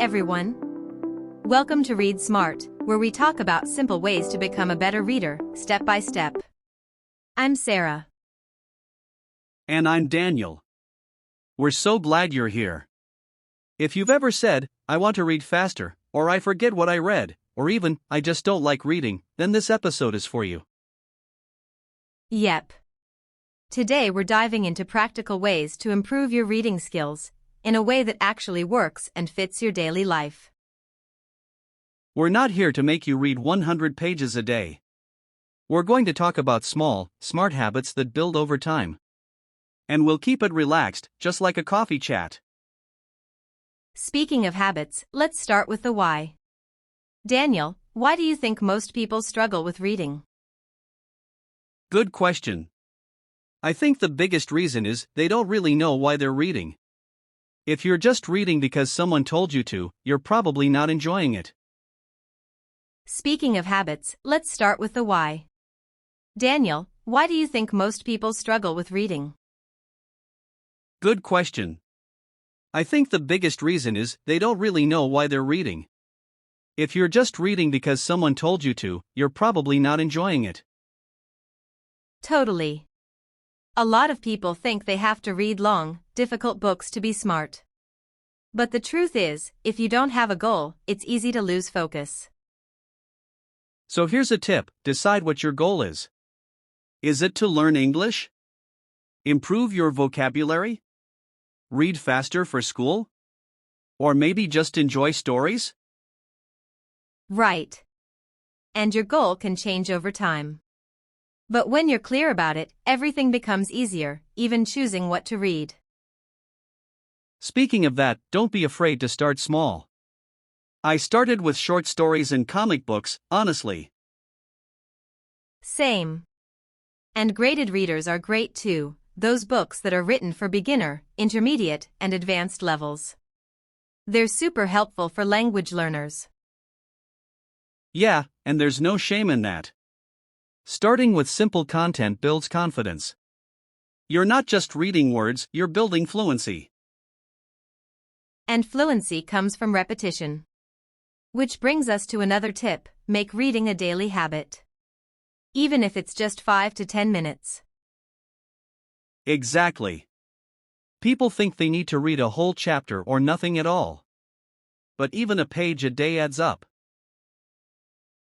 everyone. Welcome to Read Smart, where we talk about simple ways to become a better reader, step by step. I'm Sarah. And I'm Daniel. We're so glad you're here. If you've ever said, I want to read faster, or I forget what I read, or even, I just don't like reading, then this episode is for you. Yep. Today we're diving into practical ways to improve your reading skills in a way that actually works and fits your daily life. We're not here to make you read 100 pages a day. We're going to talk about small, smart habits that build over time. And we'll keep it relaxed, just like a coffee chat. Speaking of habits, let's start with the why. Daniel, why do you think most people struggle with reading? Good question. I think the biggest reason is they don't really know why they're reading. If you're just reading because someone told you to, you're probably not enjoying it. Speaking of habits, let's start with the why. Daniel, why do you think most people struggle with reading? Good question. I think the biggest reason is they don't really know why they're reading. If you're just reading because someone told you to, you're probably not enjoying it. Totally. A lot of people think they have to read long, difficult books to be smart. But the truth is, if you don't have a goal, it's easy to lose focus. So here's a tip: decide what your goal is. Is it to learn English? Improve your vocabulary? Read faster for school? Or maybe just enjoy stories? Right. And your goal can change over time. But when you're clear about it, everything becomes easier, even choosing what to read. Speaking of that, don't be afraid to start small. I started with short stories and comic books, honestly. Same. And graded readers are great too, those books that are written for beginner, intermediate, and advanced levels. They're super helpful for language learners. Yeah, and there's no shame in that. Starting with simple content builds confidence. You're not just reading words, you're building fluency. And fluency comes from repetition. Which brings us to another tip: make reading a daily habit. Even if it's just 5 to 10 minutes. Exactly. People think they need to read a whole chapter or nothing at all. But even a page a day adds up.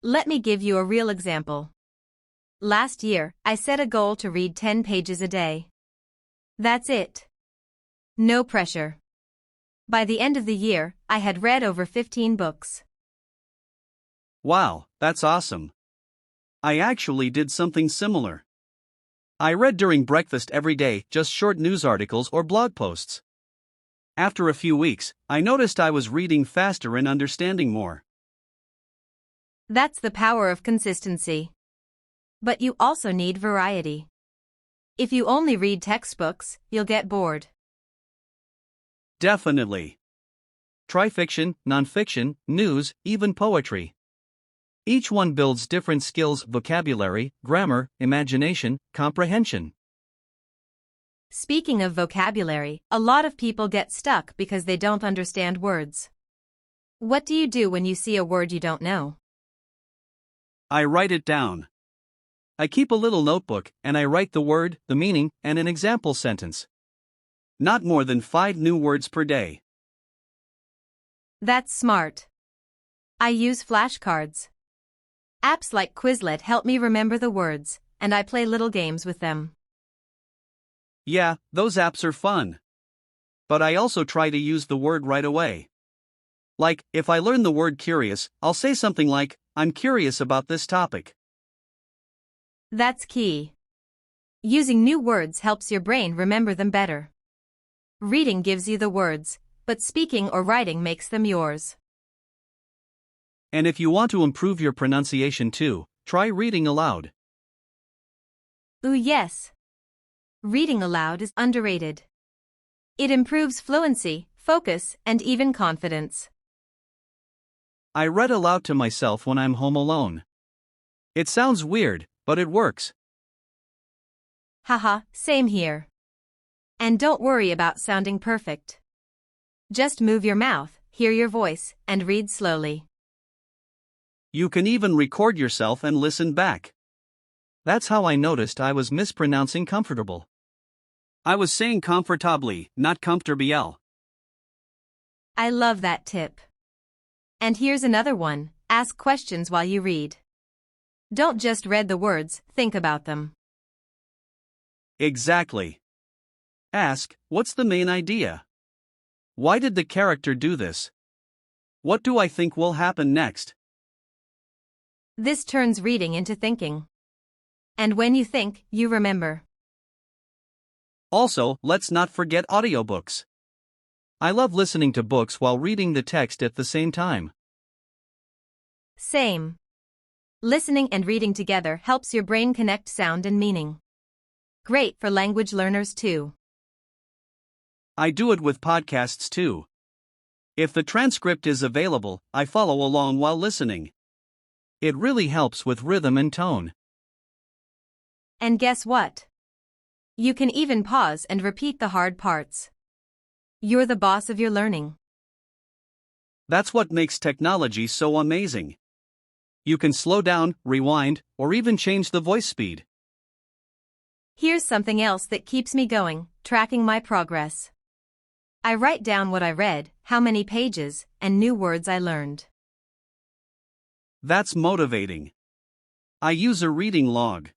Let me give you a real example. Last year, I set a goal to read 10 pages a day. That's it. No pressure. By the end of the year, I had read over 15 books. Wow, that's awesome. I actually did something similar. I read during breakfast every day, just short news articles or blog posts. After a few weeks, I noticed I was reading faster and understanding more. That's the power of consistency. But you also need variety. If you only read textbooks, you'll get bored. Definitely. Try fiction, nonfiction, news, even poetry. Each one builds different skills: vocabulary, grammar, imagination, comprehension. Speaking of vocabulary, a lot of people get stuck because they don't understand words. What do you do when you see a word you don't know? I write it down. I keep a little notebook, and I write the word, the meaning, and an example sentence. Not more than 5 new words per day. That's smart. I use flashcards. Apps like Quizlet help me remember the words, and I play little games with them. Yeah, those apps are fun. But I also try to use the word right away. Like, if I learn the word curious, I'll say something like, I'm curious about this topic. That's key. Using new words helps your brain remember them better. Reading gives you the words, but speaking or writing makes them yours. And if you want to improve your pronunciation too, try reading aloud. Ooh, yes. Reading aloud is underrated. It improves fluency, focus, and even confidence. I read aloud to myself when I'm home alone. It sounds weird, but it works. Haha, same here. And don't worry about sounding perfect. Just move your mouth, hear your voice, and read slowly. You can even record yourself and listen back. That's how I noticed I was mispronouncing comfortable. I was saying comfortably, not comfortable. I love that tip. And here's another one: ask questions while you read. Don't just read the words, think about them. Exactly. Ask, what's the main idea? Why did the character do this? What do I think will happen next? This turns reading into thinking. And when you think, you remember. Also, let's not forget audiobooks. I love listening to books while reading the text at the same time. Same. Listening and reading together helps your brain connect sound and meaning. Great for language learners too. I do it with podcasts too. If the transcript is available, I follow along while listening. It really helps with rhythm and tone. And guess what? You can even pause and repeat the hard parts. You're the boss of your learning. That's what makes technology so amazing. You can slow down, rewind, or even change the voice speed. Here's something else that keeps me going: tracking my progress. I write down what I read, how many pages, and new words I learned. That's motivating. I use a reading log.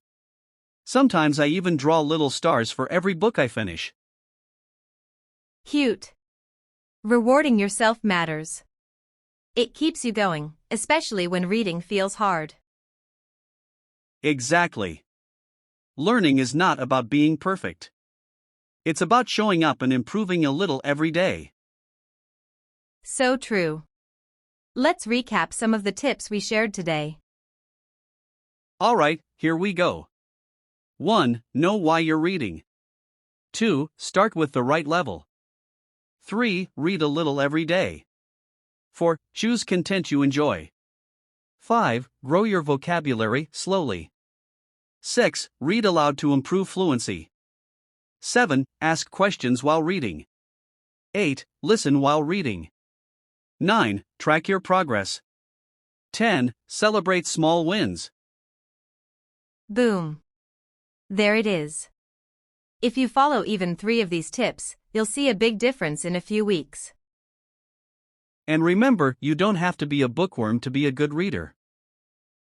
Sometimes I even draw little stars for every book I finish. Cute. Rewarding yourself matters. It keeps you going, especially when reading feels hard. Exactly. Learning is not about being perfect. It's about showing up and improving a little every day. So true. Let's recap some of the tips we shared today. Alright, here we go. 1. Know why you're reading. 2. Start with the right level. 3. Read a little every day. 4. Choose content you enjoy. 5. Grow your vocabulary slowly. 6. Read aloud to improve fluency. 7. Ask questions while reading. 8. Listen while reading. 9. Track your progress. 10. Celebrate small wins. Boom. There it is. If you follow even 3 of these tips, you'll see a big difference in a few weeks. And remember, you don't have to be a bookworm to be a good reader.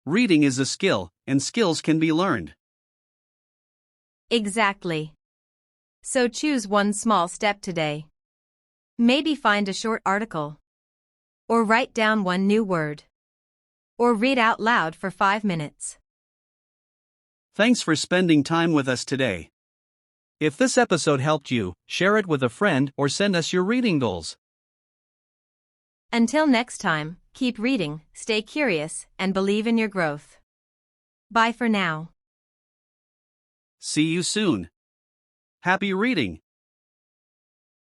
Reading is a skill, and skills can be learned. Exactly. So choose one small step today. Maybe find a short article. Or write down one new word. Or read out loud for 5 minutes. Thanks for spending time with us today. If this episode helped you, share it with a friend or send us your reading goals. Until next time, keep reading, stay curious, and believe in your growth. Bye for now. See you soon. Happy reading!